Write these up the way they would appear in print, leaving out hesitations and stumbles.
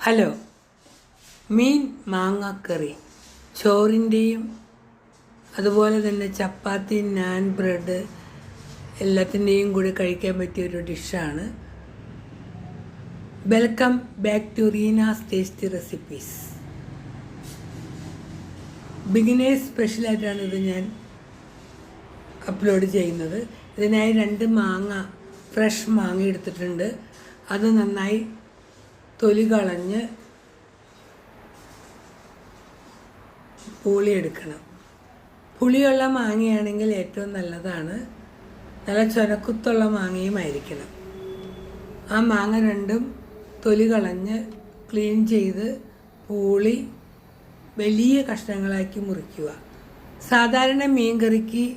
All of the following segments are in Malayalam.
ഹലോ, മീൻ മാങ്ങാക്കറി ചോറിൻ്റെയും അതുപോലെ തന്നെ ചപ്പാത്തി, നാൻ, ബ്രെഡ് എല്ലാത്തിൻ്റെയും കൂടി കഴിക്കാൻ പറ്റിയൊരു ഡിഷാണ്. Welcome back to Reena's tasty recipes. Beginners സ്പെഷ്യലായിട്ടാണ് ഇത് ഞാൻ അപ്ലോഡ് ചെയ്യുന്നത്. ഇതിനായി 2 മാങ്ങ, ഫ്രഷ് മാങ്ങ എടുത്തിട്ടുണ്ട്. അത് നന്നായി തൊലി കളഞ്ഞ് പുളിയെടുക്കണം. പുളിയുള്ള മാങ്ങയാണെങ്കിൽ ഏറ്റവും നല്ലതാണ്. നല്ല ചൊരക്കുത്തുള്ള മാങ്ങയുമായിരിക്കണം. ആ മാങ്ങ 2ഉം തൊലി കളഞ്ഞ് ക്ലീൻ ചെയ്ത് പുളി വലിയ കഷ്ണങ്ങളാക്കി മുറിക്കുക. സാധാരണ മീൻ കറിക്ക്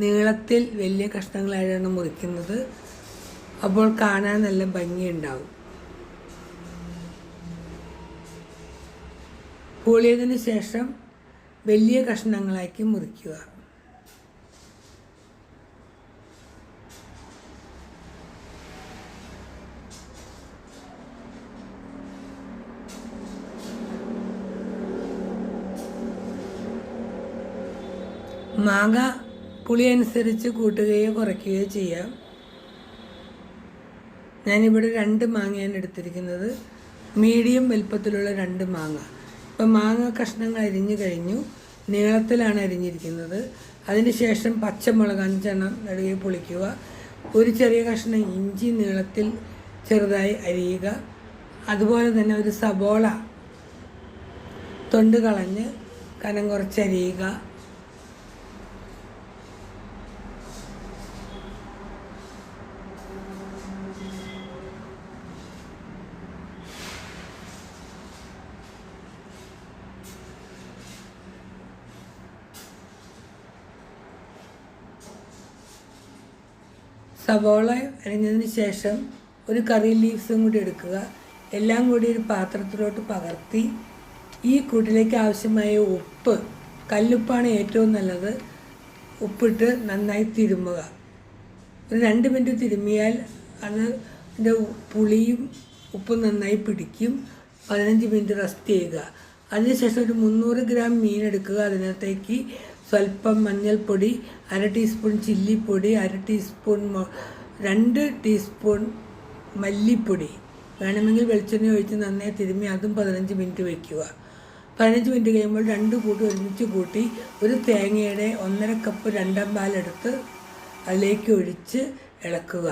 നീളത്തിൽ വലിയ കഷ്ണങ്ങളായിട്ടാണ് മുറിക്കുന്നത്. അപ്പോൾ കാണാൻ നല്ല ഭംഗിയുണ്ടാവും. പൂളിയതിന് ശേഷം വലിയ കഷ്ണങ്ങളാക്കി മുറിക്കുക. മാങ്ങ പുളി അനുസരിച്ച് കൂട്ടുകയോ കുറയ്ക്കുകയോ ചെയ്യാം. ഞാനിവിടെ 2 മാങ്ങയാണ് എടുത്തിരിക്കുന്നത്. മീഡിയം വലുപ്പത്തിലുള്ള 2 മാങ്ങ. ഇപ്പം മാങ്ങ കഷ്ണങ്ങൾ അരിഞ്ഞു കഴിഞ്ഞു. നീളത്തിലാണ് അരിഞ്ഞിരിക്കുന്നത്. അതിനുശേഷം പച്ചമുളക് 5 എണ്ണം നടുകെ പൊളിക്കുക. ഒരു ചെറിയ കഷ്ണം ഇഞ്ചി നീളത്തിൽ ചെറുതായി അരിയുക. അതുപോലെ തന്നെ ഒരു സബോള തൊണ്ട് കളഞ്ഞ് കനം കുറച്ചരിയുക. സവോള അരിഞ്ഞതിന് ശേഷം ഒരു കറി ലീവ്സും കൂടി എടുക്കുക. എല്ലാം കൂടി ഒരു പാത്രത്തിലോട്ട് പകർത്തി ഈ കൂട്ടിലേക്ക് ആവശ്യമായ ഉപ്പ്, കല്ലുപ്പാണ് ഏറ്റവും നല്ലത്, ഉപ്പിട്ട് നന്നായി തിരുമുക. ഒരു 2 മിനിറ്റ് തിരുമിയാൽ അതിൻ്റെ പുളിയും ഉപ്പും നന്നായി പിടിക്കും. 15 മിനിറ്റ് റെസ്റ്റ് ചെയ്യുക. അതിനുശേഷം ഒരു 300 ഗ്രാം മീൻ എടുക്കുക. അതിനകത്തേക്ക് സ്വല്പം മഞ്ഞൾപ്പൊടി, 1/2 ടീസ്പൂൺ ചില്ലിപ്പൊടി, 1/2 ടീസ്പൂൺ 2 ടീസ്പൂൺ മല്ലിപ്പൊടി, വേണമെങ്കിൽ വെളിച്ചെണ്ണ ഒഴിച്ച് നന്നായി തിരുമ്മി അതും 15 മിനിറ്റ് വയ്ക്കുക. 15 മിനിറ്റ് കഴിയുമ്പോൾ 2 കൂട്ടി ഒരുമിച്ച് കൂട്ടി ഒരു തേങ്ങയുടെ 1.5 കപ്പ് 2ാം പാലെടുത്ത് അതിലേക്ക് ഒഴിച്ച് ഇളക്കുക.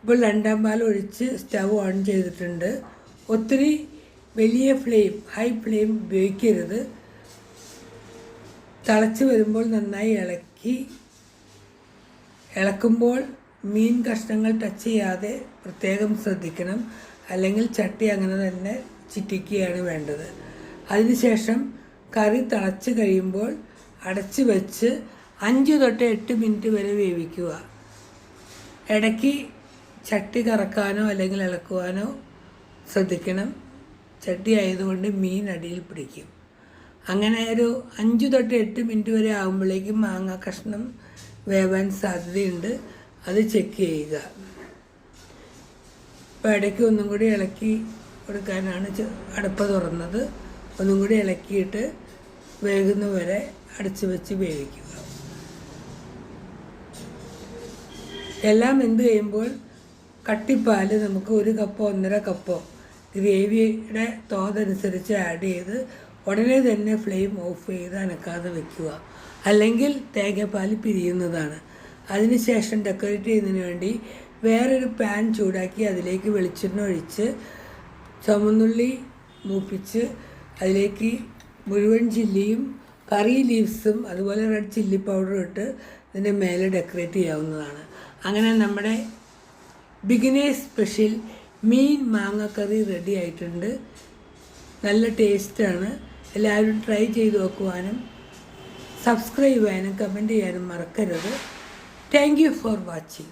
ഇപ്പോൾ 2ാം പാൽ ഒഴിച്ച് സ്റ്റവ് ഓൺ ചെയ്തിട്ടുണ്ട്. ഒത്തിരി വലിയ ഫ്ലെയിം, ഹൈ ഫ്ലെയിം ഉപയോഗിക്കരുത്. തിളച്ച് വരുമ്പോൾ നന്നായി ഇളക്കുമ്പോൾ മീൻ കഷ്ണങ്ങൾ ടച്ച് ചെയ്യാതെ പ്രത്യേകം ശ്രദ്ധിക്കണം. അല്ലെങ്കിൽ ചട്ടി അങ്ങനെ തന്നെ ചിറ്റിക്കുകയാണ് വേണ്ടത്. അതിനുശേഷം കറി തിളച്ച് കഴിയുമ്പോൾ അടച്ച് വെച്ച് 5 തൊട്ട് 8 മിനിറ്റ് വരെ വേവിക്കുക. ഇടയ്ക്ക് ചട്ടി കറക്കാനോ അല്ലെങ്കിൽ ഇളക്കുവാനോ ശ്രദ്ധിക്കണം. ചട്ടി ആയതുകൊണ്ട് മീൻ അടിയിൽ പിടിക്കും. അങ്ങനെ ഒരു 5 തൊട്ട് 8 മിനിറ്റ് വരെ ആകുമ്പോഴേക്കും മാങ്ങ കഷ്ണം വേവാൻ സാധ്യതയുണ്ട്. അത് ചെക്ക് ചെയ്യുക. ഇപ്പോൾ ഇടയ്ക്ക് ഒന്നും കൂടി ഇളക്കി കൊടുക്കാനാണ് അടുപ്പ് തുറന്നത്. ഒന്നും കൂടി ഇളക്കിയിട്ട് വേകുന്നവരെ അടച്ച് വെച്ച് വേവിക്കുക. എല്ലാം വെന്ത് കഴിയുമ്പോൾ കട്ടിപ്പാൽ നമുക്ക് 1 കപ്പോ 1.5 കപ്പോ ഗ്രേവിയുടെ തോതനുസരിച്ച് ആഡ് ചെയ്ത് ഉടനെ തന്നെ ഫ്ലെയിം ഓഫ് ചെയ്ത് അനക്കാതെ വെക്കുക. അല്ലെങ്കിൽ തേങ്ങാപ്പാൽ പിരിയുന്നതാണ്. അതിനുശേഷം ഡെക്കറേറ്റ് ചെയ്യുന്നതിന് വേണ്ടി വേറൊരു പാൻ ചൂടാക്കി അതിലേക്ക് വെളിച്ചെണ്ണ ഒഴിച്ച് ചുവന്നുള്ളി മൂപ്പിച്ച് അതിലേക്ക് മുഴുവൻ ചില്ലിയും കറി ലീവ്സും അതുപോലെ റെഡ് ചില്ലി പൗഡറും ഇട്ട് ഇതിൻ്റെ മേലെ ഡെക്കറേറ്റ് ചെയ്യാവുന്നതാണ്. അങ്ങനെ നമ്മുടെ ബിഗിനേഴ്സ് സ്പെഷ്യൽ മീൻ മാങ്ങക്കറി റെഡി ആയിട്ടുണ്ട്. നല്ല ടേസ്റ്റാണ്. എല്ലാവരും ട്രൈ ചെയ്ത് നോക്കുവാനും സബ്സ്ക്രൈബ് ചെയ്യാനും കമൻറ്റ് ചെയ്യാനും മറക്കരുത്. Thank you for watching.